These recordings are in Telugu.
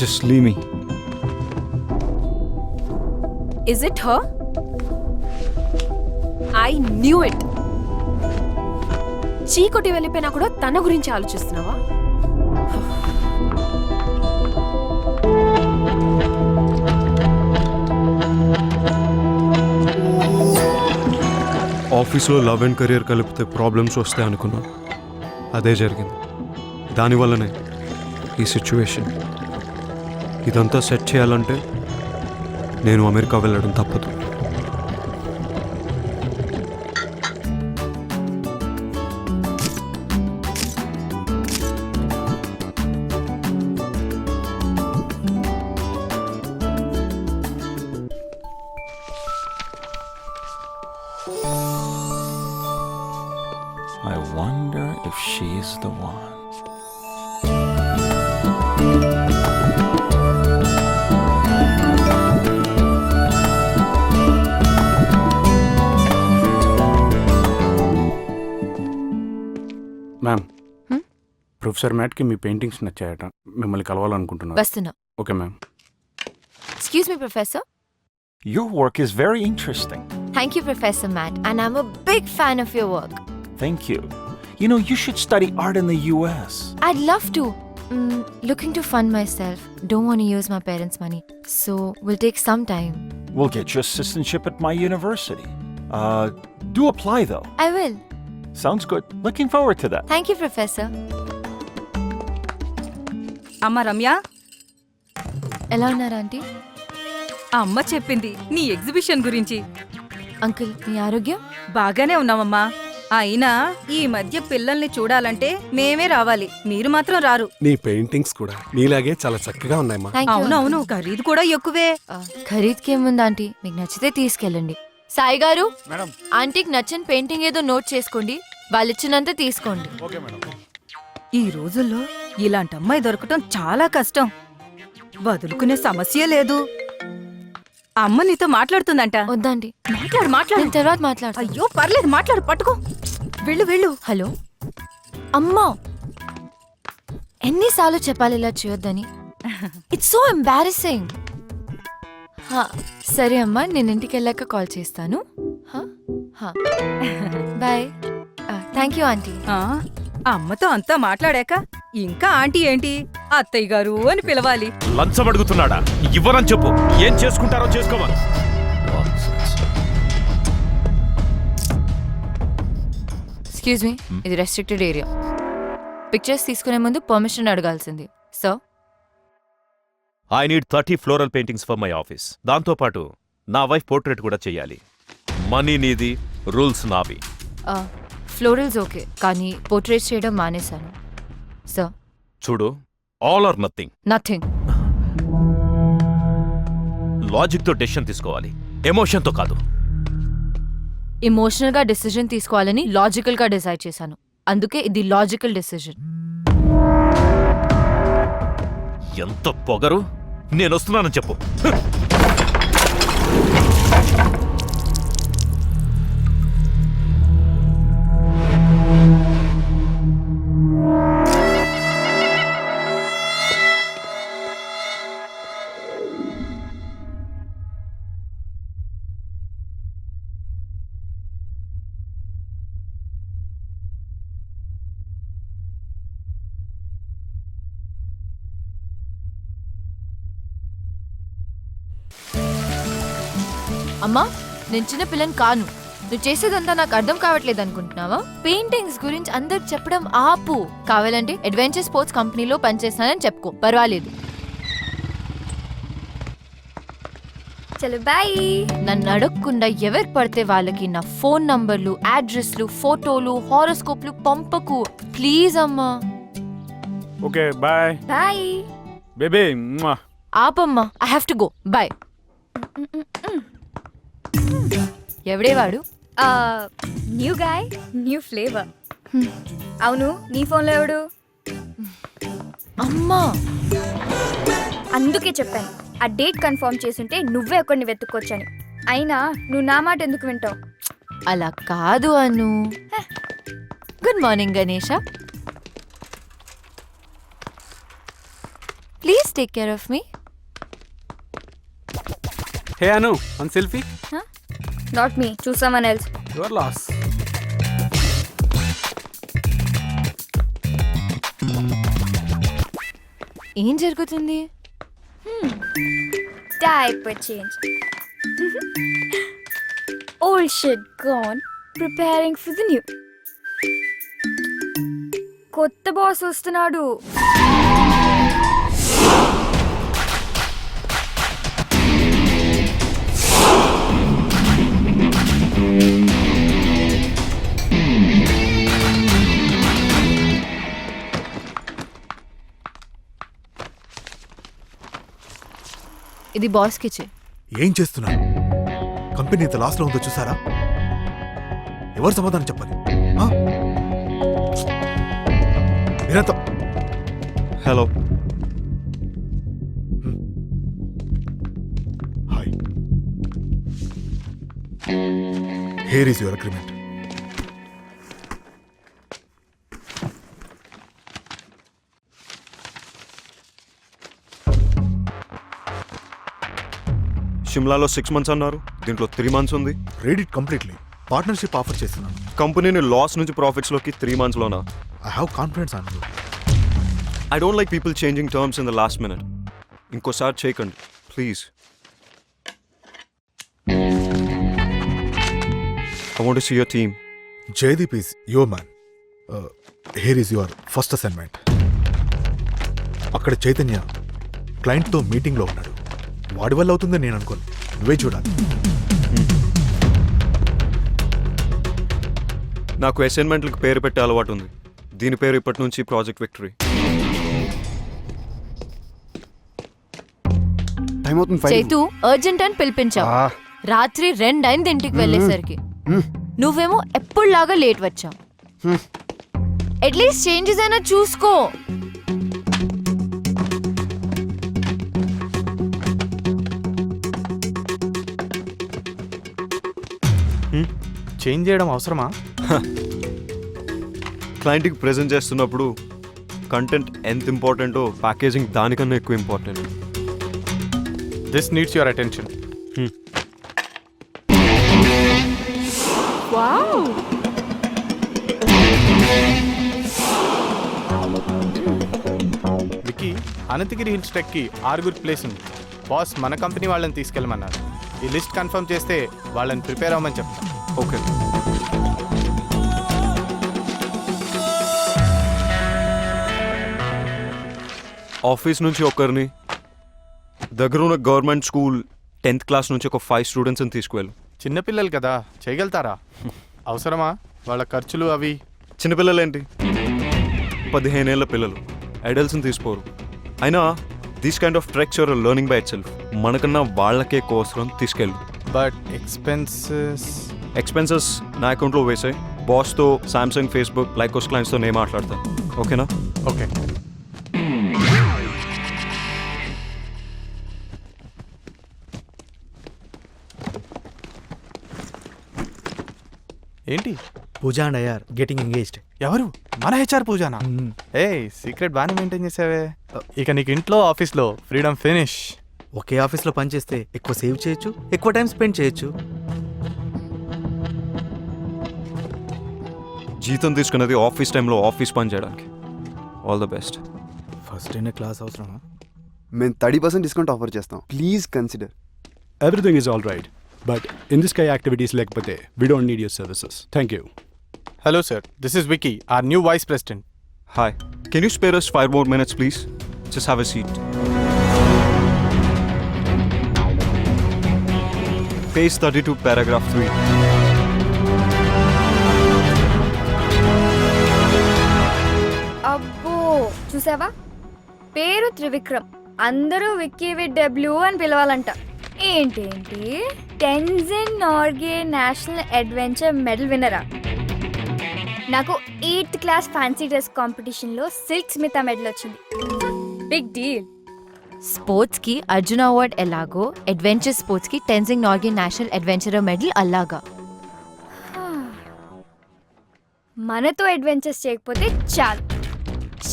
Just leave me. Is it her? I knew it. చీకొట్టి వెళ్ళిపోయినా కూడా తన గురించి ఆలోచిస్తున్నావా? ఆఫీస్లో లవ్ అండ్ కెరియర్ కలిపితే ప్రాబ్లమ్స్ వస్తాయి అనుకున్నాను. అదే జరిగింది. దానివల్లనే ఈ సిచ్యువేషన్. ఇదంతా సెట్ చేయాలంటే నేను అమెరికా వెళ్ళడం తప్పదు. I wonder if she's the one. Ma'am, professor మ్యాట్కి మీ పెయింటింగ్స్ నచ్చాయట. మిమ్మల్ని కలవాలనుకుంటున్నారు. వస్తున్నా. Okay ma'am. Excuse me, Professor. Your work is very interesting. Thank you, Professor Matt, and I'm a big fan of your work. Thank you. You know, you should study art in the US. I'd love to. Looking to fund myself. Don't want to use my parents' money. So, will take some time. We'll get you assistantship at my university. Do apply though. I will. Sounds good. Looking forward to that. Thank you, Professor. అమ్మ రమ్య, ఎలా ఉన్నారు ఆంటీ? అమ్మ చెప్పింది నీ ఎగ్జిబిషన్ గురించి. అంకుల్, మీ ఆరోగ్యం? బాగానే ఉన్నామమ్మా. అయినా ఈ మధ్య పిల్లల్ని చూడాలంటే మేమే రావాలి, మీరు మాత్రం రారు. నీ పెయింటింగ్స్ కూడా నీలాగే చాలా చక్కగా ఉన్నాయమ్మా. Thank you. అవునవును, ఖరీదు కూడా ఎక్కువే. ఖరీదుకి ఏముంది ఆంటీ, మీకు నచ్చితే తీసుకెళ్ళండి. సాయి గారు, మేడం. ఆంటీకి నచ్చిన పెయింటింగ్ ఏదో నోట్ చేసుకోండి, వాళ్ళు ఇచ్చినంత తీసుకోండి. Okay madam. ఈ రోజుల్లో ఇలాంటి అమ్మాయి దొరకటం చాలా కష్టం. వదులుకునే సమస్య లేదు. అమ్మ నీతో మాట్లాడుతుందంట. వద్దండి, మాట్లాడు మాట్లాడు. నేను తర్వాత మాట్లాడతా. అయ్యో పర్లేదు, మాట్లాడు, పట్టుకో. వెళ్ళు వెళ్ళు. హలో అమ్మా, ఎన్నిసార్లు చెప్పాలి ఇలా చేయొద్దని? It's so embarrassing. సరే అమ్మా, నేను ఇంటికి వెళ్ళాక కాల్ చేస్తాను. బాయ్. Thank you aunty. ఆ, అమ్మతో అంతా మాట్లాడాక ఇంకా ఆంటీ ఏంటి, అత్తయ్య గారు అని పిలవాలి. లంచం అడుగుతున్నాడా? ఇవ్వరని చెప్పు. ఏం చేసుకుంటారో చేసుకోవాలి. ఎక్స్క్యూజ్ మీ, ఇది రెస్ట్రిక్టెడ్ ఏరియా. పిక్చర్స్ తీసుకునే ముందు పర్మిషన్ అడగాల్సింది. So I need 30 floral paintings for my office. దాంతోపాటు నా వైఫ్ పోర్ట్రేట్ కూడా చెయ్యాలి. మనీ నీది, రూల్స్ నావి. ఫ్లోరల్స్ ఓకే, కానీ పోర్ట్రేట్స్ చేయడం మానేశాను. సో చూడు, ఆల్ ఆర్ నథింగ్. నథింగ్. లాజిక్తో డెసిషన్ తీసుకోవాలి, ఎమోషన్తో కాదు. ఎమోషనల్గా డెసిజన్ తీసుకోవాలని లాజికల్గా డిసైడ్ చేశాను. అందుకే ఇది లాజికల్ డెసిజన్. ఎంత పొగరు! నేనొస్తున్నానని చెప్పు. అమ్మా, నేను చిన్న పిల్లని కాను. నువ్వు చేసేదంతా నాకు అర్థం కావట్లేదు అనుకుంటున్నావా? పెయింటింగ్స్ గురించి అందరికి చెప్పడం ఆపు. కావాలంటే అడ్వెంచర్ స్పోర్ట్స్ కంపెనీలో పనిచేస్తానని చెప్పుకో, పర్వాలేదు. చలో బాయ్. నన్ను అడగకుండా ఎవరు పడితే వాళ్ళకి నా ఫోన్ నంబర్లు, అడ్రస్లు, ఫోటోలు, హారోస్కోప్లు పంపకు ప్లీజ్ అమ్మా. Okay bye. Bye baby. ఆపమ్మా, I have to go. Bye. ఎవడే వాడు? New guy, new flavour. అవును, నీ ఫోన్లో ఎవడు? అమ్మా, అందుకే చెప్పాను ఆ డేట్ కన్ఫర్మ్ చేసుంటే నువ్వే ఒకరిని వెతుక్కొచ్చని. అయినా నువ్వు నా మాట ఎందుకు వింటావు? అలా కాదు Anu. Good morning Ganesha. Please take care of me. Hey Anu one selfie. Not me, choose someone else. Your loss. ఏం జరుగుతుంది? Diaper change. Old shit gone, preparing for the new. కొత్త బాస్ వస్తున్నాడు. ఇది బాస్ కిచె. ఏం చేస్తున్నారు? కంపెనీ ఇంత లాస్లో ఉందో చూసారా? ఎవరు సమాధానం చెప్పాలి? ఆ? మీరంతా hello. Hi. Here is your agreement. షిమ్లాలో 6 months అన్నారు, దీంట్లో 3 months ఉంది. Read it completely. Partnership offer చేస్తున్నాను. కంపెనీని లాస్ నుంచి ప్రాఫిట్స్లోకి 3 monthsలోనా? I have confidence on you. I don't like people changing terms in the last minute. ఇంకోసారి చేయకండి please. I want to see your team. Jaydeep is your man. Here is your first assignment. అక్కడ చైతన్య క్లయింట్తో మీటింగ్లో ఉన్నాడు. వాడి వల్ల అవుతుందని నేను అనుకోను. నువ్వే చూడాలి. నాకు అసైన్మెంట్లకు పేరు పెట్టే అలవాటు ఉంది. దీని పేరు ఇప్పటి నుంచి ప్రాజెక్ట్ విక్టరీ. టైం అవుతుంది. చైతు అర్జెంట్ అని పిలిపించావు. రాత్రి 2 అయింది ఇంటికి వెళ్ళేసరికి. నువ్వేమో ఎప్పుడులాగా లేట్ వచ్చావు. అట్లీస్ట్ చేంజెస్ అయినా చూసుకో. చేంజ్ చేయడం అవసరమా? క్లయింట్కి ప్రజెంట్ చేస్తున్నప్పుడు కంటెంట్ ఎంత ఇంపార్టెంటో ప్యాకేజింగ్ దానికన్నా ఎక్కువ important. This needs your attention. Wow, Vicky, Ananthagiri hills ట్రెక్కి 6 ప్లేస్ ఉంది. బాస్ మన కంపెనీ వాళ్ళని తీసుకెళ్ళమన్నారు. ఈ లిస్ట్ కన్ఫర్మ్ చేస్తే వాళ్ళని ప్రిపేర్ అవ్వమని చెప్తాను. ఓకే. ఆఫీస్ నుంచి ఒకరిని, దగ్గరున్న గవర్నమెంట్ స్కూల్ 10th class నుంచి ఒక 5 స్టూడెంట్స్ని తీసుకువెళ్ళు. చిన్నపిల్లలు కదా, చేయగలుగుతారా? అవసరమా వాళ్ళ ఖర్చులు అవి? చిన్నపిల్లలేంటి, 15 ఏళ్ల పిల్లలు, ఐడల్స్ని తీసుకోరు. అయినా these kind of treks are learning by itself. మనకన్నా వాళ్ళకే కోసరం తీసుకెళ్ళు. బట్ ఎక్స్పెన్సెస్ నా అకౌంట్లో వేసాయి. బాస్తో సామ్సంగ్, ఫేస్బుక్, లైకోస్ క్లయింట్స్తో నేను మాట్లాడతాను. ఓకేనా? ఓకే. ఏంటి? Pooja and Iyer getting engaged. ఎవరు? మన హెచ్ఆర్ పూజానా? ఏ సీక్రెట్ బాగానే మెయింటైన్ చేసావే. ఇక నీకు ఇంట్లో ఆఫీస్లో ఫ్రీడమ్ ఫినిష్. ఒకే ఆఫీస్లో పనిచేస్తే ఎక్కువ సేవ్ చేయొచ్చు, ఎక్కువ టైం స్పెండ్ చేయొచ్చు. జీతం తీసుకున్నది ఆఫీస్ టైంలో ఆఫీస్ పని చేయడానికి. All the best. ఫస్ట్ అయిన క్లాస్ అవసరమా? మేము 30% డిస్కౌంట్ ఆఫర్ చేస్తాం. Please consider. Everything is all right, but in this kind of activities like Pate, we don't need your services. Thank you. Hello sir, this is Vicky, our new vice president. Hi. Can you spare us 5 more minutes, please? Just have a seat. Page 32, paragraph 3. అబ్బో, చూసావా? పేరు త్రివిక్రమ్, అందరూ విక్కీ విత్ డబ్ల్యూ అని పిలవాలంట. ఏంటేంటి, Tenzing Norgay national adventure medal విన్నరా? నాకు 8th class ఫ్యాన్సీ డ్రెస్ కాంపిటీషన్లో సిల్క్ స్మిత మెడల్ వచ్చింది. Big deal. స్పోర్ట్స్ కి అర్జున అవార్డ్ ఎలాగో అడ్వెంచర్ స్పోర్ట్స్ కి Tenzing Norgay national adventure medal అలాగా. మనతో అడ్వెంచర్స్ చేయకపోతే చాలు.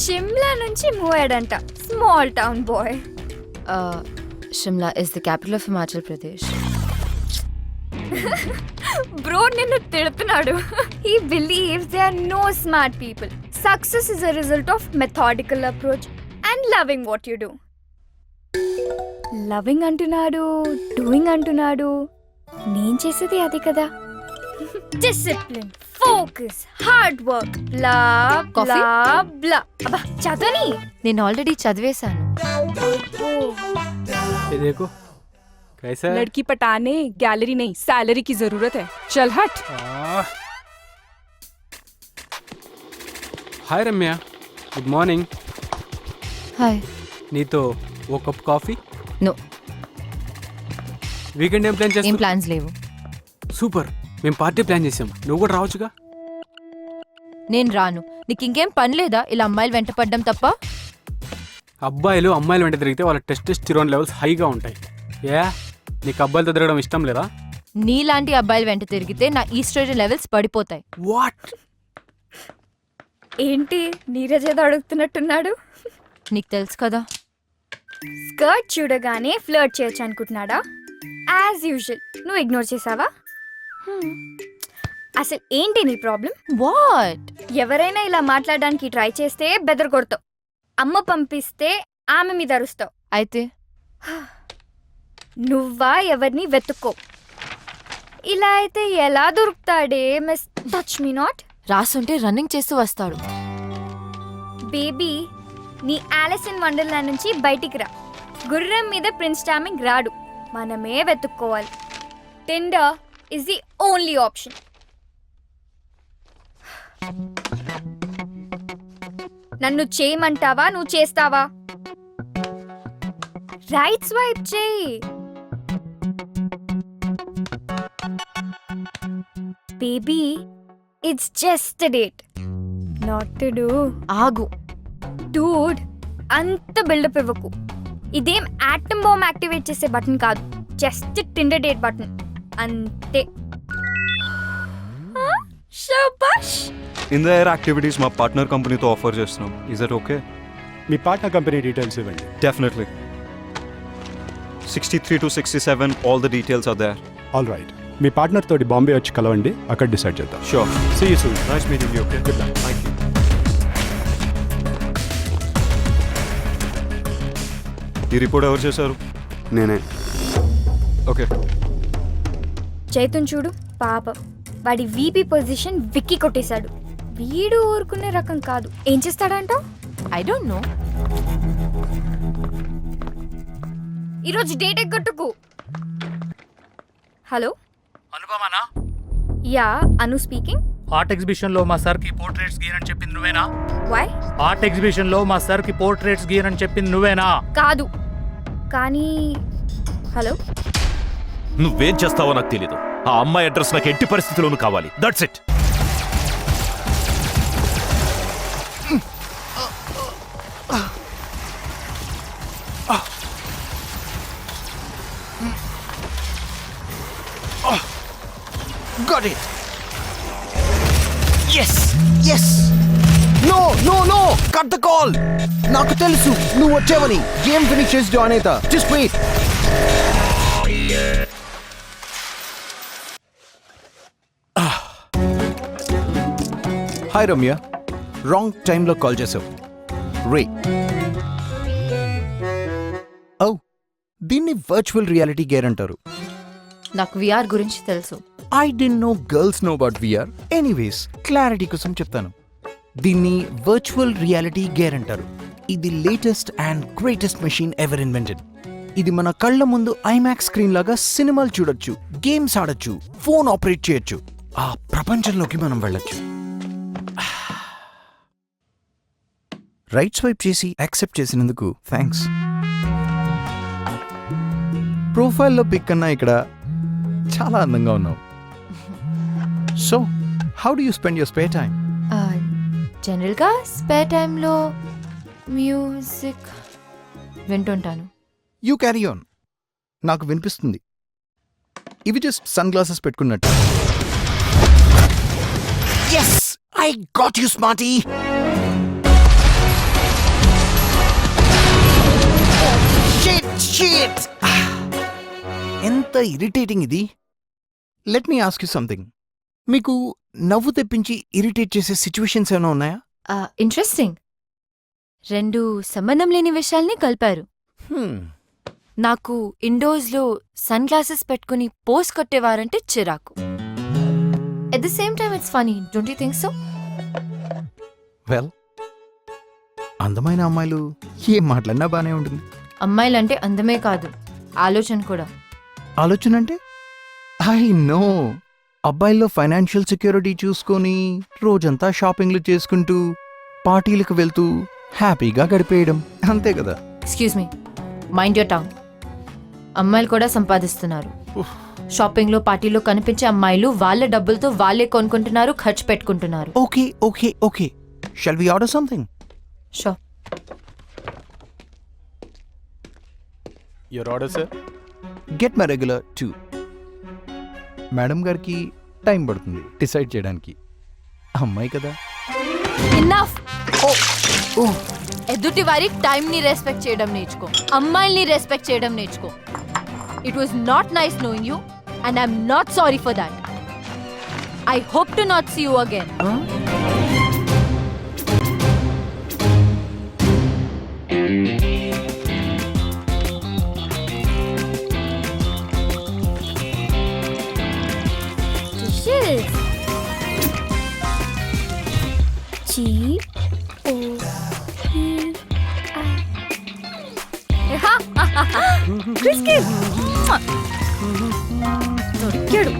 షిమ్లా నుంచి మూవ్ అయ్యాడంట, small town boy. Shimla is the capital of Himachal Pradesh. Bro నిన్ను తిడుతున్నాడు. He believes there are no smart people. Success is a result of methodical approach and loving what you do. Loving అంటున్నాడు, డూయింగ్ అంటున్నాడు. నేను చేసేది అది కదా. డిసిప్లిన్, ఫోకస్, హార్డ్ వర్క్, బ్లా Coffee? బ్లా బ్లా. అబ్బా చదవని. నేను ఆల్రెడీ చదివేశాను. ये देखो कैसा है? लड़की पटाने गैलरी नहीं सैलरी की जरूरत है. चल हट. हाय रम्या, गुड मॉर्निंग. హాయ్. నీతో ఓ కప్ కాఫీ. నో, వీకెండ్ ఏం ప్లాన్ ఏం చేస్తావు? ప్లాన్స్ లేవు. సూపర్, మేము పార్టీ ప్లాన్ చేసాం, నువ్వు కూడా రావచ్చుగా. నేను రాను. నీకు ఇంకేం పని లేదా ఇలా అమ్మాయిలు వెంట పడ్డం తప్ప? అబ్బాయిలు అమ్మాయిలు వెంట తిరిగితే వాళ్ళ టెస్టోస్టెరాన్ లెవెల్స్ హైగా ఉంటాయి. ఏ నీకు అబ్బాయిలతో తిరగడం ఇష్టం లేదా? నీలాంటి అబ్బాయిలు వెంట తిరిగితే నా ఈస్ట్రోజన్ లెవెల్స్ పడిపోతాయి. వాట్? ఏంటి నీరజ్ ఏదో అడుగుతున్నట్టున్నాడు. నీకు తెలుసు కదా. స్కర్ట్ చూడగానే ఫ్లర్ట్ చేయొచ్చు అనుకుంటున్నాడా? యాజ్ యూజువల్ నువ్వు ఇగ్నోర్ చేసావా? అసలు ఏంటి నీ ప్రాబ్లం? వాట్? ఎవరైనా ఇలా మాట్లాడడానికి ట్రై చేస్తే బెదర్ కొడతావు. అమ్మ పంపిస్తే ఆమె మీద అరుస్తావు. అయితే నువ్వా ఎవరిని వెతుక్కో. ఇలా అయితే ఎలా దొరుకుతాడే మిస్ టచ్ మీ నాట్. రాసుంటే రన్నింగ్ చేస్తూ వస్తాడు. బేబీ నీ ఆలిస్ ఇన్ వండర్లాండ్ నుంచి బయటికి రా. గుర్రం మీద ప్రిన్స్ చార్మింగ్ రాడు, మనమే వెతుక్కోవాలి. Tinder is the only option. నన్ను చేయమంటావా, నువ్వు చేస్తావా? రైట్ స్వైప్ చేయి. Baby it's just date, not to do. ఆగు. డూడ్ అంత బిల్డప్ ఇవ్వకు. ఇదేం యాటమ్ బాంబ్ యాక్టివేట్ చేసే బటన్ కాదు, జస్ట్ టిండర్ డేట్ బటన్ అంతే. శబాష్. ఇన్ ద ఎయిర్ యాక్టివిటీస్ మా పార్ట్నర్ కంపెనీతో ఆఫర్ చేస్తున్నాం. Is that okay? మీ పార్ట్నర్ కంపెనీ డీటెయిల్స్ ఇవ్వండి. Definitely. 63 to 67 all the details are there. All right, me partner తోటి బాంబే వచ్చి కలవండి, అక్కడ డిసైడ్ చేద్దాం. Sure. See you soon. Nice meeting you. Okay. Good luck. Thank you. ఈ రిపోర్ట్ ఎవరు చేశారు? నేనే. ఓకే. చైతన్ చూడు పాపం, వాడి వీపీ పొజిషన్ విక్కీ కొట్టేశాడు. వీడు ఊరుకునే రకం కాదు. ఏం చేస్తాడంట? I don't know. ఈరోజు డేట్ ఎగ్గొట్టుకు. హలో అనుపమానా? యా, అను స్పీకింగ్. ఆర్ట్ ఎగ్జిబిషన్ లో మా సార్ కి పోర్ట్రేట్స్ గీయనని చెప్పింది నువ్వేనా? వై? ఆర్ట్ ఎగ్జిబిషన్ లో మా సార్ కి పోర్ట్రేట్స్ గీయనని చెప్పింది నువ్వేనా? కాదు కానీ. హలో, నువ్వేం చేస్తావో నాకు తెలీదు. ఆ అమ్మాయి అడ్రస్ నాకు ఎట్టి పరిస్థితిలోనూ కావాలి. That's it. Got it. Yes. Yes. No, no, no. Cut the call. నాకు తెలుసు నువ్వు వచ్చావని. గేమ్ ఫినిష్ చేసి జాయిన్ అవుతా. Just wait. Hi Ramya, wrong టైంలో కాల్ చేసావు. రే ఓ, దీన్ని వర్చువల్ రియాలిటీ గేర్ అంటారు. నాకు విఆర్ గురించి తెలుసు. I don't know girls know about VR. Anyways, clarity కోసం చెప్తాను. దీన్ని వర్చువల్ రియాలిటీ గేర్ అంటారు. ఇది latest and greatest machine ever invented. ఇది మన కళ్ళ ముందు ఐమాక్స్ స్క్రీన్ లాగా సినిమాలు చూడొచ్చు, గేమ్స్ ఆడొచ్చు, ఫోన్ ఆపరేట్ చేయొచ్చు. ఆ ప్రపంచంలోకి మనం వెళ్ళొచ్చు. రైట్ స్వైప్ చేసి యాక్సెప్ట్ చేసినందుకు థ్యాంక్స్. ప్రొఫైల్లో పిక్ కన్నా ఇక్కడ చాలా అందంగా ఉన్నావు. So how do you spend your spare time? జనరల్గా స్పేర్ టైంలో మ్యూజిక్ వింటుంటాను. You carry on. నాకు వినిపిస్తుంది. ఇవి జస్ట్ సన్ గ్లాసెస్ పెట్టుకున్నట్టు. Yes, I got you smarty. Shit. Shit! ఎంత ఇరిటేటింగ్ ఇది. Let me ask you something. మీకు నవ్వు తెప్పించి ఇరిటేట్ చేసే సిచ్యువేషన్స్ ఏమైనా ఉన్నాయా? ఇంట్రెస్టింగ్. 2 సంబంధం లేని విషయాల్ని కలిపారు. నాకు ఇండోర్స్లో సన్ గ్లాసెస్ పెట్టుకుని పోస్ కొట్టేవారంటే చిరాకు. At the same time it's funny, don't you think so? Well, అందమైన అమ్మాయిలు ఏం మాట్లాడినా బానే ఉంటుంది. అమ్మాయిలంటే అందమే కాదు, ఆలోచన కూడా. ఆలోచన అంటే ఐ నో, అబ్బాయిల్లో ఫైనాన్షియల్ సెక్యూరిటీ చూసుకొని రోజంతా షాపింగ్లు చేసుకుంటూ పార్టీలకు వెళ్తూ హ్యాపీగా గడిపేయడం, అంతే కదా. Excuse me, mind your tongue. అమ్మాయిలు కూడా సంపాదిస్తున్నారు. షాపింగ్లో పార్టీలో కనిపించే అమ్మాయిలు వాళ్ళ డబ్బులతో వాళ్ళే కొనుక్కుంటున్నారు, ఖర్చు పెట్టుకుంటున్నారు. Okay okay okay, shall we order something? So. Your order sir. Get my regular 2. Madam గారికి టైం పడుతుంది డిసైడ్ చేయడానికి, అమ్మాయి కదా. ఇన్నఫ్. ఎదుటి వారి టైం ని రెస్పెక్ట్ చేయడం నేర్చుకో, అమ్మాయిల్ని రెస్పెక్ట్ చేయడం నేర్చుకో. It was not nice knowing you and I'm not sorry for that. I hope to not see you again. Dishes. G-O-E-I. Crispy. దొరికాడు.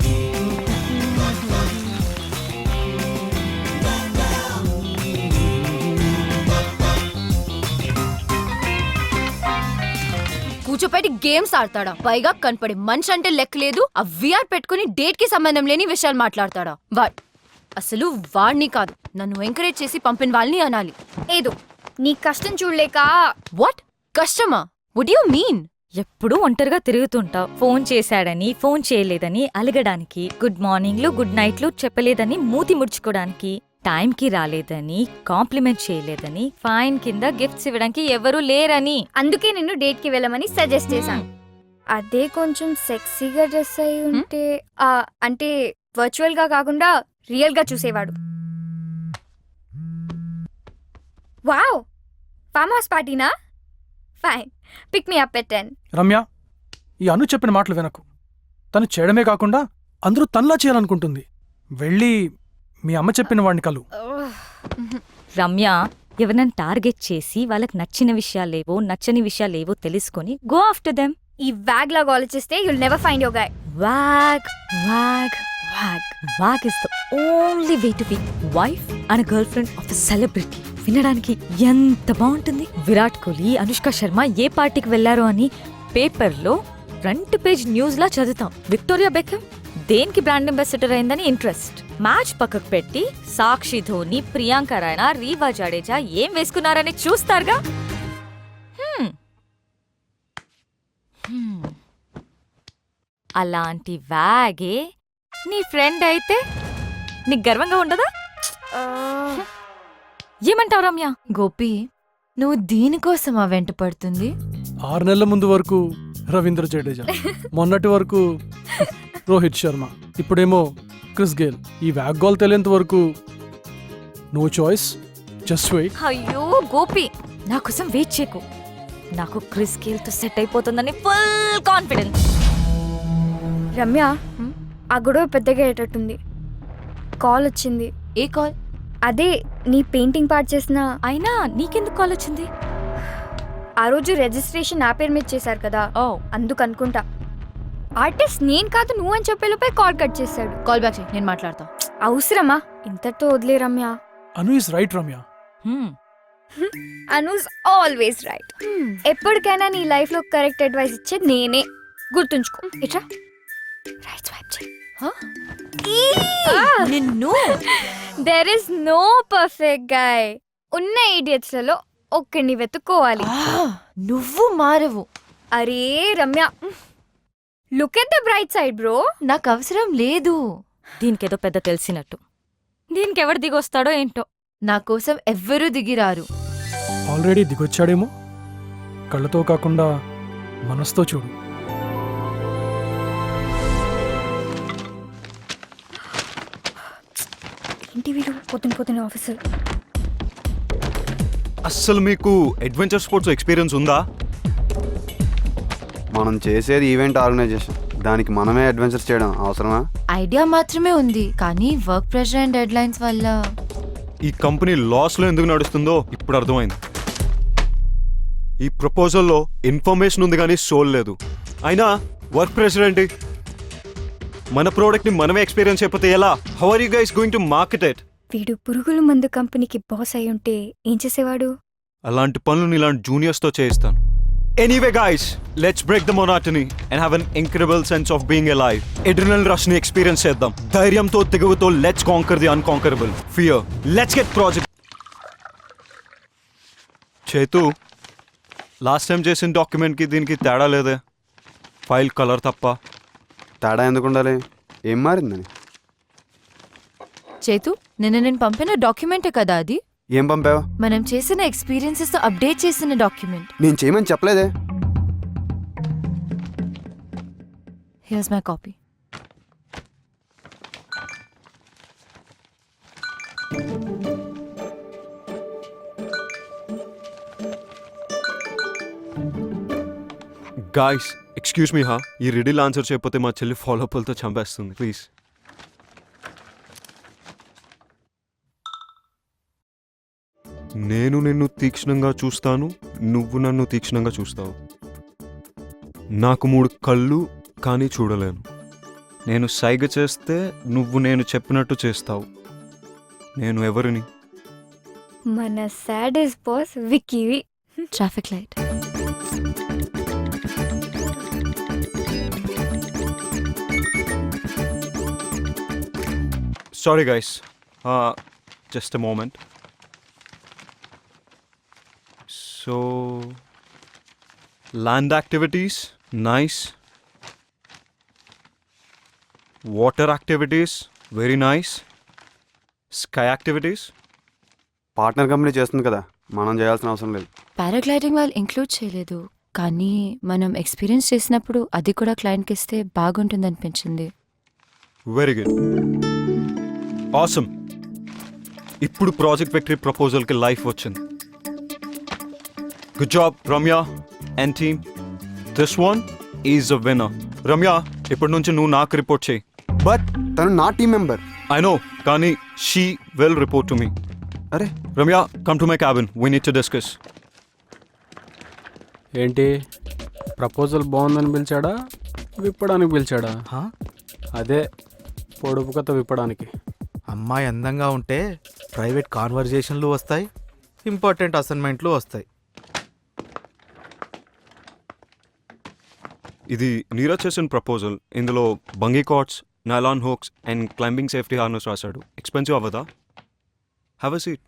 కూర్చోపెట్టి గేమ్స్ ఆడతాడా? పైగా కనపడే మనిషి అంటే లెక్క లేదు. ఆ విఆర్ పెట్టుకుని డేట్ కి సంబంధం లేని విషయాలు మాట్లాడతాడా? అసలు వాడిని కాదు, నన్ను ఎంకరేజ్ చేసి పంపిన వాళ్ళని అనాలి. ఏదో నీ కష్టం చూడలేక. వాట్ కష్టమా? Would you mean? ఎప్పుడూ ఒంటరిగా తిరుగుతుంటావు. ఫోన్ చేశాడని, ఫోన్ చేయలేదని అలగడానికి, గుడ్ మార్నింగ్లు గుడ్ నైట్లు చెప్పలేదని మూతి ముడుచుకోవడానికి, టైంకి రాలేదని కాంప్లిమెంట్ చేయలేదని, ఫైన్ కింద గిఫ్ట్స్ ఇవ్వడానికి ఎవరూ లేరని. అందుకే నిన్ను డేట్ కి వెళ్ళమని సజెస్ట్ చేశాను. అదే కొంచెం సెక్సీగా డ్రెస్ అయి ఉంటే, అంటే వర్చువల్ గా కాకుండా రియల్ గా చూసేవాడు. వావ్, ఫామ్ హౌస్ పార్టీనా? Fine, pick me up at 10. Ramya, ఈ అను చెప్పిన మాటలు వినకు. తను చేయడమే కాకుండా అందరూ తనలా చేయాలనుకుంటుంది. వెళ్ళి మీ అమ్మ చెప్పిన వాడిని కలు. రమ్య, ఎవరినైనా టార్గెట్ చేసి వాళ్ళకి నచ్చిన విషయాలేవో నచ్చని విషయాలేవో తెలుసుకొని గో ఆఫ్టర్ దెమ్. ఈ వ్యాగ్ లాగా ఆలోచిస్తే you'll never find your guy. Wag wag wag wag is the only way to be wife and girlfriend of a celebrity. వినడానికి ఎంత బాగుంటుంది. విరాట్ కోహ్లీ, అనుష్క శర్మ ఏ పార్టీకి వెళ్లారో అని పేపర్లో ఫ్రంట్ పేజ్ న్యూస్ లా చదువుతాం. విక్టోరియా బెకమ్ దేనికి బ్రాండ్ అంబాసిడర్ అయిందని ఇంట్రెస్ట్. మ్యాచ్ పక్కకు పెట్టి సాక్షి ధోని, ప్రియాంక రాయనా, రీవా జడేజా ఏం వేసుకున్నారని చూస్తారుగా. అలాంటి వ్యాగే నీ ఫ్రెండ్ అయితే నీకు గర్వంగా ఉండదా? ఏమంటావు రమ్య? గోపి, నువ్వు దీనికోసమా వెంట పడుతుంది? 6 నెలల ముందు వరకు రవీంద్ర జడేజా, మొన్నటి వరకు రోహిత్ శర్మ, ఇప్పుడేమో క్రిస్ గేల్. ఈ వ్యాగ్ గోల్ తెలియంత వరకు నో చాయిస్, జస్ట్ వెయిట్. అయ్యో గోపి, నా కోసం వెయిట్ చేయకు. నాకు క్రిస్ గేల్ తో సెట్ అయిపోతుందని ఫుల్ కాన్ఫిడెన్స్. రమ్య, ఆ గొడవ పెద్దగా అయ్యేటట్టుంది. కాల్ వచ్చింది. ఏ కాల్? అదే నీ పెయింటింగ్ పార్ట్ చేసిన. అయినా నీకెందుకు కాల్ వచ్చింది? ఆ రోజు రిజిస్ట్రేషన్ నా పేరు మీద చేశారు కదా, అందుకు అనుకుంటా. ఆర్టిస్ట్ నేను కాదు నువ్వు అని చెప్పేలోపే కాల్ కట్ చేశాడు. కాల్ బ్యాక్ చేయి, నేను మాట్లాడతా. అవసరమా? ఇంతటితో వదిలే Ramya. Anu is right Ramya. Anu's always right. ఎప్పటికైనా నీ లైఫ్ లో కరెక్ట్ అడ్వైస్ ఇచ్చేది నేనే, గుర్తుంచుకో. ఇట్రా, రైట్ స్వైప్ చేయి. నిన్ను there is no perfect guy. ఉన్న ఇడియట్స్ లలో ఒక్కడిని వెతుక్కోవాలి. నువ్వు మారవు. అరే Ramya, look at the bright side bro. నాకు అవసరం లేదు. దీనికేదో పెద్ద తెలిసినట్టు. దీనికి ఎవరు దిగొస్తాడో ఏంటో. నా కోసం ఎవ్వరూ దిగిరారు. ఆల్రెడీ దిగొచ్చాడేమో. కళ్ళతో కాకుండా మనసుతో చూడు. ఏంటి వీడు పొద్దున ఆఫీసర్. అస్సలు మీకు అడ్వెంచర్ స్పోర్ట్స్ ఎక్స్పీరియన్స్ ఉందా? మనం చేసేది ఈవెంట్ ఆర్గనైజేషన్, దానికి మనమే అడ్వెంచర్స్ చేయడం అవసరమా? ఐడియా మాత్రమే ఉంది, కానీ work pressure and dead lines వల్ల ఈ కంపెనీ లాస్లో ఎందుకు నడుస్తుందో ఇప్పుడు అర్థమైంది. ఈ ప్రపోజల్లో ఇన్ఫర్మేషన్ ఉంది కానీ సోల్ లేదు. అయినా వర్క్ ప్రెషర్ ఏంటి? మన ప్రోడక్ట్ని మనమే ఎక్స్పీరియన్స్ అయిపోతే ఎలా? How are you guys going to market it? వీడు పురుగుల మందు కంపెనీకి బాస్ అయి ఉంటే ఏం చేసేవాడు? అలాంటి పనులు ఇలాంటి జూనియర్స్తో చేయిస్తాను. Anyway guys, let's break the monotony and have an incredible sense of being alive. Adrenaline rush ని ఎక్స్పీరియన్స్ చేద్దాం. ధైర్యంతో, తెగువతో let's conquer the unconquerable. Fear, let's get project. Chetu, last time చేసిన డాక్యుమెంట్కి దీనికి తేడా లేదే? ఫైల్ కలర్ తప్ప. తేడా ఎందుకు ఉండాలి? ఏం మారిందని? చేతు, నిన్న నేను పంపిన డాక్యుమెంటే కదా అది? ఏం పంపావు? మనం చేసిన ఎక్స్పీరియన్సెస్ తో అప్డేట్ చేసిన డాక్యుమెంట్. నేను చేయమని చెప్పలేదే. Here's my copy. Guys, excuse me హా, ఈ రిడిల్ ఆన్సర్ చేయకపోతే మా చెల్లి ఫాలోఅప్లతో చంపేస్తుంది. ప్లీజ్. నేను నిన్ను తీక్షణంగా చూస్తాను, నువ్వు నన్ను తీక్షణంగా చూస్తావు. నాకు 3 కళ్ళు కానీ చూడలేను. నేను సైగ చేస్తే నువ్వు నేను చెప్పినట్టు చేస్తావు. నేను ఎవరిని? మన సాడెస్ట్ బాస్ విక్కీవి. Traffic light. Sorry guys, just a moment. So, land activities, nice. Water activities, very nice. Sky activities. Partner company చేస్తుంది కదా, మనం చేయాల్సిన అవసరం లేదు. పారాగ్లైడింగ్ వాళ్ళు ఇంక్లూడ్ చేయలేదు, కానీ మనం ఎక్స్పీరియన్స్ చేసినప్పుడు అది కూడా క్లయింట్కి ఇస్తే బాగుంటుంది అనిపించింది. Very good. Awesome. ఇప్పుడు ప్రాజెక్ట్ విక్టరీ ప్రపోజల్కి లైఫ్ వచ్చింది. Good job Ramya and team. This one is a winner. Ramya, ఇప్పటి నుంచి నువ్వు నాకు రిపోర్ట్ చేయి. బట్ తను నా టీం మెంబర్. ఐ నో, కానీ she will report to me. అరే Ramya, come to my cabin, we need to discuss. ఏంటి ప్రపోజల్ బాగుందని పిలిచాడా, విప్పడానికి పిలిచాడా? అదే పొడుపు కథ విప్పడానికి. అమ్మాయి అందంగా ఉంటే ప్రైవేట్ కాన్వర్జేషన్లు వస్తాయి, ఇంపార్టెంట్ అసైన్మెంట్లు వస్తాయి. ఇది నీరజ్ చేసిన ప్రపోజల్. ఇందులో bungee cords, nylon hooks and climbing safety harness రాశాడు. ఎక్స్పెన్సివ్ అవ్వదా? Have a seat.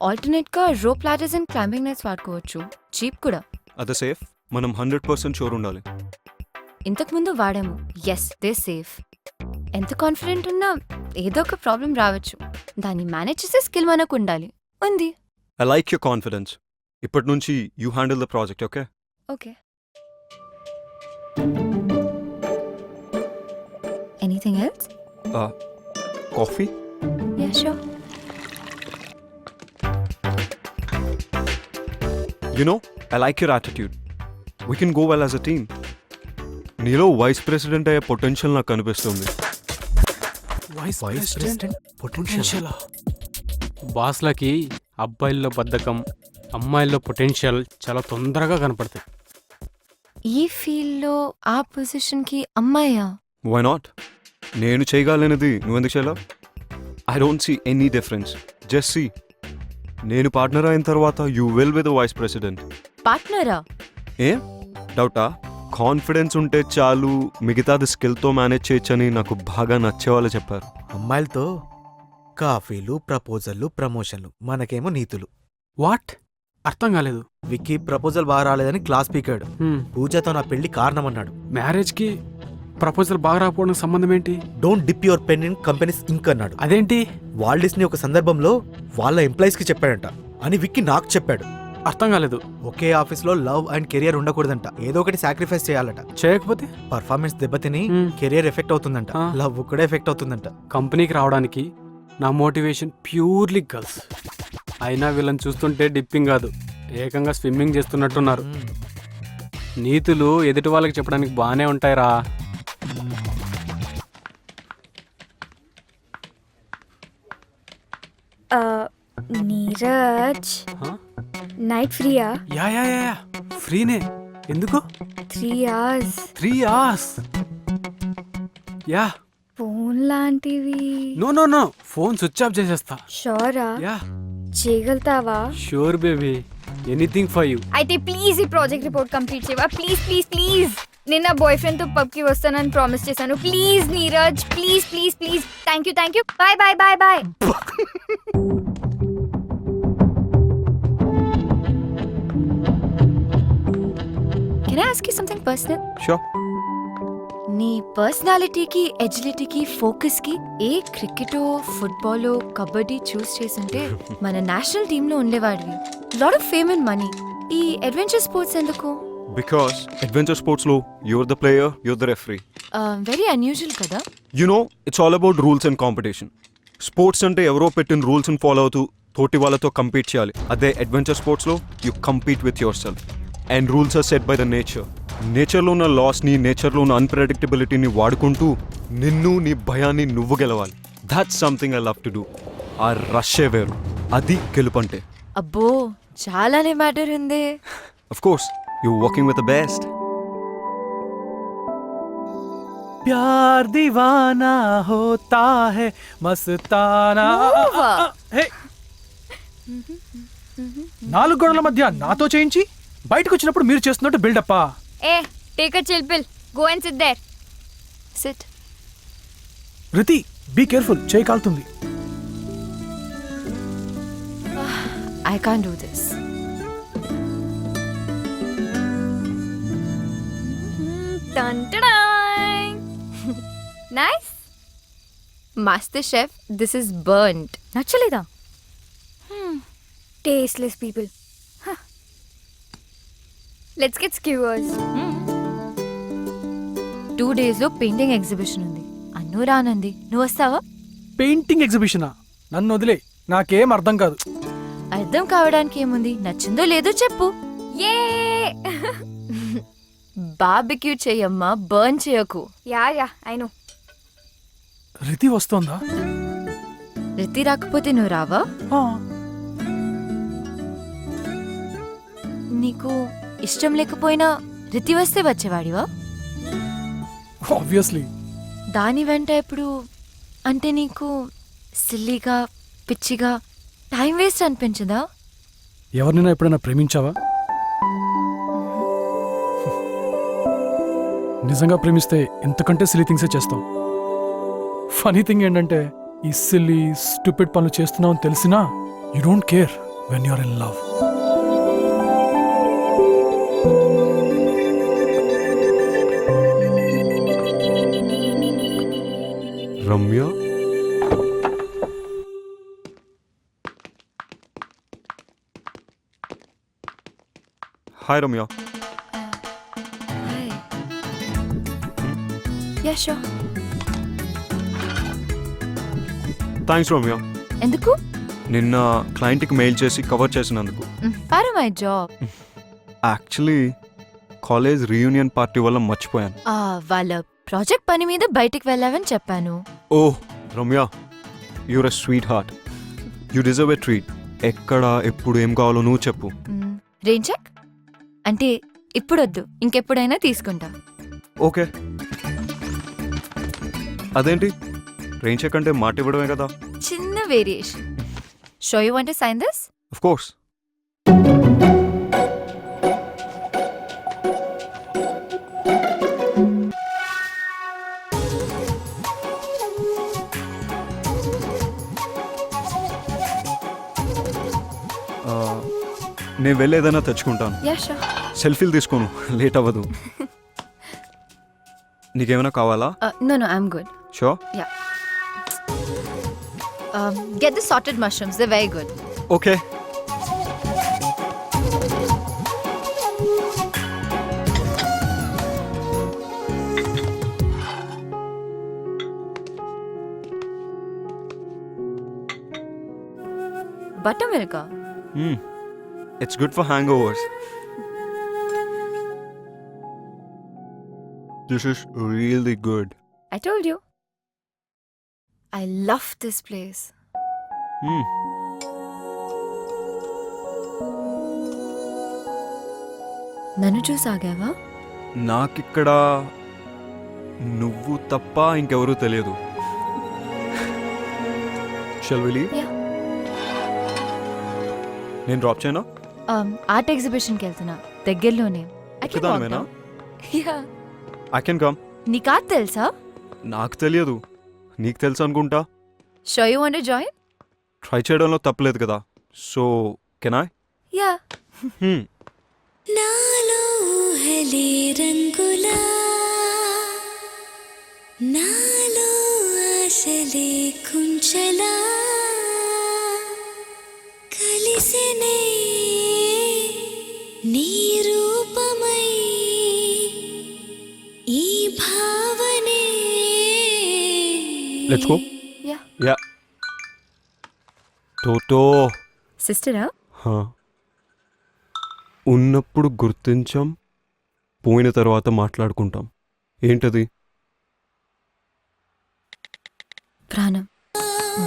ఆల్టర్నేట్గా rope ladders and climbing nets వాడుకోవచ్చు, చీప్ కూడా. అదే సేఫ్. మనం 100% షూర్ ఉండాలి. ఇంతకుముందు వాడాము, ఎస్ దే సేఫ్. ఎంత కాన్ఫిడెంట్ ఉన్నా ఏదో ఒక ప్రాబ్లం రావచ్చు, దాన్ని మేనేజ్ చేసే స్కిల్ మనకు ఉండాలి. ఉంది. I like your confidence. ఇప్పటి నుంచి you handle the project, okay? Okay. Anything else? Coffee? Yeah sure. You know, I like your attitude. We can go well as a team. నీలో వైస్ ప్రెసిడెంట్ అయ్యే పొటెన్షియల్ నాకు కనిపిస్తుంది. Vice president potential. బాస్లకి అబ్బాయిల్లో బద్ధకం, అమ్మాయిల్లో పొటెన్షియల్ చాలా తొందరగా కనపడతాయి. ఈ ఫీల్డ్లో ఆ పొజిషన్కి అమ్మాయా? Why not? నేను చేయగలనది నువ్వెందుకు చేయలేవు? I don't see any difference. Just see, నేను పార్ట్నర్ అయిన తర్వాత you will be the vice president. పార్ట్నరా? ఏ డౌటా? కాన్ఫిడెన్స్ ఉంటే చాలు, మిగతాది స్కిల్తో మేనేజ్ చేయొచ్చని నాకు బాగా నచ్చేవాళ్ళు చెప్పారు. అమ్మాయిలతో కాఫీలు, ప్రపోజల్లు, ప్రమోషన్లు, మనకేమో నీతులు. వాట్? అర్థం కాలేదు. విక్కీ ప్రపోజల్ బాగా రాలేదని క్లాస్ పీకాడు. పూజతో నా పెళ్లి కారణమన్నాడు. మ్యారేజ్కి ప్రపోజల్ బాగా రాకపోవడం సంబంధం ఏంటి? Don't dip your pen in companies ink అన్నాడు. అదేంటి? వాల్డిస్ని ఒక సందర్భంలో వాళ్ళ ఎంప్లాయీస్ కి చెప్పాడంట అని విక్కీ నాకు చెప్పాడు. అర్థం కాలేదు. ఒకే ఆఫీస్లో లవ్ అండ్ కెరియర్ ఉండకూడదంట. ఏదో ఒకటి సాక్రిఫైస్ చేయాలట. చేయకపోతే పర్ఫార్మెన్స్ దెబ్బతిని కెరియర్ ఎఫెక్ట్ అవుతుందంట. లవ్ కూడా ఎఫెక్ట్ అవుతుందంట. కంపెనీకి రావడానికి నా మోటివేషన్ ప్యూర్లీ గర్ల్స్. అయినా వీళ్ళని చూస్తుంటే డిప్పింగ్ కాదు, ఏకంగా స్విమ్మింగ్ చేస్తున్నట్టున్నారు. నీతులు ఎదుటి వాళ్ళకి చెప్పడానికి బాగానే ఉంటాయిరా. నీరజ్, నైట్ ఫ్రీయా? యా యా యా యా, ఫ్రీనే. ఎందుకు? 3 hours. 3 hours. యా. ఫోన్ లాంటివి. No no no, phone switch off చేసేస్తా. షోరా? యా చేయగలుగుతావా? Sure baby, anything for you. అయితే ప్లీజ్ ఈ ప్రాజెక్ట్ రిపోర్ట్ కంప్లీట్ చేయవా? Please please please. నేను నా బాయ్ ఫ్రెండ్ తో పబ్ కి వస్తానని ప్రామిస్ చేశాను. Please Neeraj, please please please. Thank you. Bye bye bye bye. Can I ask you something personal? Sure. నీ పర్సనాలిటీకి, ఎజిలిటీకి, ఫోకస్కి ఏ క్రికెటో, ఫుట్బాలో, కబడ్డీ చూస్ చేసుంటే మన నేషనల్ టీంలో ఉండేవాడివి. Lot of fame and money. ఈ అడ్వెంచర్ స్పోర్ట్స్ ఎందుకు? బికాస్ అడ్వెంచర్ స్పోర్ట్స్లో you're the player, you're the referee. Very unusual కదా. You know, it's all about rules and competition. Sports అంటే ఎవరో పెట్టిన రూల్స్ని ఫాలో అవుతూ తోటి వాళ్ళతో కంపీట్ చేయాలి. అదే అడ్వెంచర్ స్పోర్ట్స్లో you compete with yourself. And rules are set by the nature. నేచర్లో ఉన్న లాస్ని, నేచర్లో ఉన్న అన్ప్రెడిక్టబిలిటీని వాడుకుంటూ నిన్ను, నీ భయాన్ని నువ్వు గెలవాలి. That's something I love to do. ఆ రష్యే వేరు, అది గెలుపంటే. అబ్బో, చాలానే మ్యాటర్ ఉంది. Of course, you working with the best. ప్యార్ దీవానా హోతా హై మస్తానా. హే, 4 గోడల మధ్య నాతో చేయించి బయటకు వచ్చినప్పుడు మీరు చేస్తున్నట్టు బిల్డప్పా? ఏ, take a chill pill. Go and sit there. Sit. Riti, be careful, చేయి కాలుతుంది. I can't do this. Nice. Master chef, this is burned. నచ్చలేదా? Tasteless people. Huh. Let's get skewers. 2 days లో పెయింటింగ్ ఎగ్జిబిషన్ ఉంది. అన్ను రానంది, నువ్వు వస్తావా? పెయింటింగ్ ఎగ్జిబిషనా? నన్ను వదిలే, నాకేం అర్థం కాదు. అర్థం కావడానికి ఏముంది, నచ్చిందో లేదో చెప్పు. యే. బార్బిక్యూ చెయ్యమ్మా, బర్న్ చేయకు. Yeah I know. రితి వస్తోందా? రితి రాకపోతే నువ్వు రావా? నీకు ఇష్టం లేకపోయినా రితి వస్తే వచ్చేవాడివా? ఆబ్వియస్లీ. దాని వెంట ఎప్పుడు అంటే నీకు సిల్లీగా, పిచ్చిగా, టైం వేస్ట్ అనిపించదా? ఎవరినైనా ఎప్పుడైనా ప్రేమించావా? నిజంగా ప్రేమిస్తే ఎంతకంటే సిల్లీ థింగ్సే చేస్తాం. ఫనీ థింగ్ ఏంటంటే, ఈ సిల్లీ స్టూపిడ్ పనులు చేస్తున్నావు అని తెలిసినా you don't care when you're in love. Ramya, hi Ramya. Yeah sure. Thanks Ramya. ఎందుకు? నిన్న క్లయింట్కి మెయిల్ చేసి కవర్ చేసినందుకు. For my job. Actually college reunion party వల్ల మర్చిపోయాను. వాళ్ళ ప్రాజెక్ట్ పని మీద బయటికి వెళ్ళావని చెప్పాను. Oh Ramya, you're a sweetheart. You deserve a treat. ఎక్కడ, ఎప్పుడు, ఏం కావాలో నువ్వు చెప్పు. రెయిన్ చెక్ అంటే ఇప్పుడొద్దు, ఇంకెప్పుడైనా తీసుకుంటా. ఓకే. అదేంటి, రెయిన్ చెక్ అంటే మాట ఇవ్వడమే కదా. చిన్న variation. So you want to sign this? Of course. నేను వెళ్ళేదైనా తెచ్చుకుంటాను. Yeah sure. సెల్ఫీలు తీసుకోను, లేట్ అవ్వదు. నీకేమైనా కావాలా? No I'm good. Sure. Yeah. Get the sorted mushrooms, they're very good. Okay. Butter మిల్కా? It's good for hangovers. This is really good. I told you. I love this place. నన్ను చూసాగావా? నాకిక్కడ నువ్వు తప్ప ఇంకెవరూ తెలియదు. Shall we leave? Yeah. నేను డ్రాప్ చేయనా? ఆర్ట్ ఎగ్జిబిషన్కి వెళ్తున్నా, దగ్గరలోనే. I can walk ఒక్కదానివేనా? down. Yeah. I can come. నీకు ఆర్ట్ తెలుసా? నాకు తెలియదు, నీకు తెలుసు అనుకుంటా. Sure you want to join? Try చేయడంలో తప్పలేదు కదా. So can I? Yeah. నాలో ఊహలే రంగులా, నాలో ఆశలే కుంచలా, కలిసినే నీ రూపమై ఈ భావనే. Let's go. Yeah. యా. టోటో. సిస్టరా? ఉన్నప్పుడు గుర్తించాం, పోయిన తర్వాత మాట్లాడుకుంటాం. ఏంటది? ప్రాణం.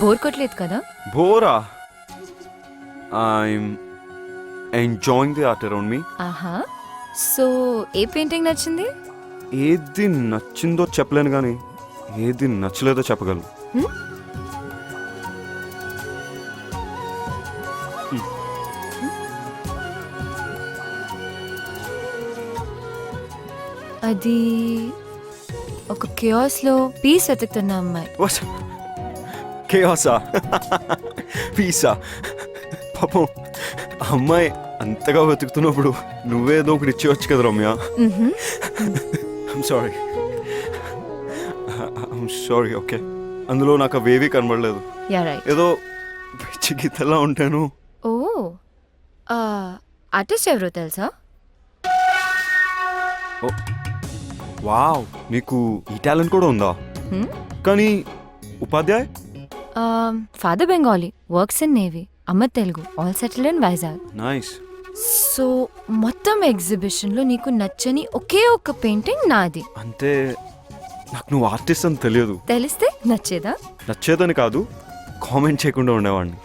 బోర్ కొట్టలేదు కదా? బోరా? I'm enjoying the art around me. ఆహా. సో ఏ పెయింటింగ్ నచ్చింది? ఏది నచ్చిందో చెప్పలేను కానీ ఏది నచ్చలేదో చెప్పగలను. అది ఒక కియాస్లో పీస్ వెతుకుతున్న అమ్మాయి. కేయాసా? పీసా? పాపం అమ్మాయి అంతగా వెతుకుతున్నప్పుడు నువ్వేదో ఒకటి ఇచ్చేవచ్చు కదా రమ్య. Sorry sorry. ఓకే, అందులో నాకు అవేవీ కనబడలేదు. Yeah right. ఏదో పిచ్చి గీతలా ఉంటాను. ఓ, ఆర్టిస్ట్ ఎవరో తెలుసా? వావ్, నీకు ఈ టాలెంట్ కూడా ఉందా? కానీ Upadhyay? Father Bengali, works in navy. అమ్మ Telugu, all settled in Vizag. Nice. So మొత్తం ఎగ్జిబిషన్లో నీకు నచ్చని ఒకే ఒక్క పెయింటింగ్ నాది. అంటే నాకు నువ్వు ఆర్టిస్ట్ అని తెలియదు. తెలిస్తే నచ్చేదా? నచ్చేదని కాదు, కామెంట్ చేయకుండా ఉండేవాడిని.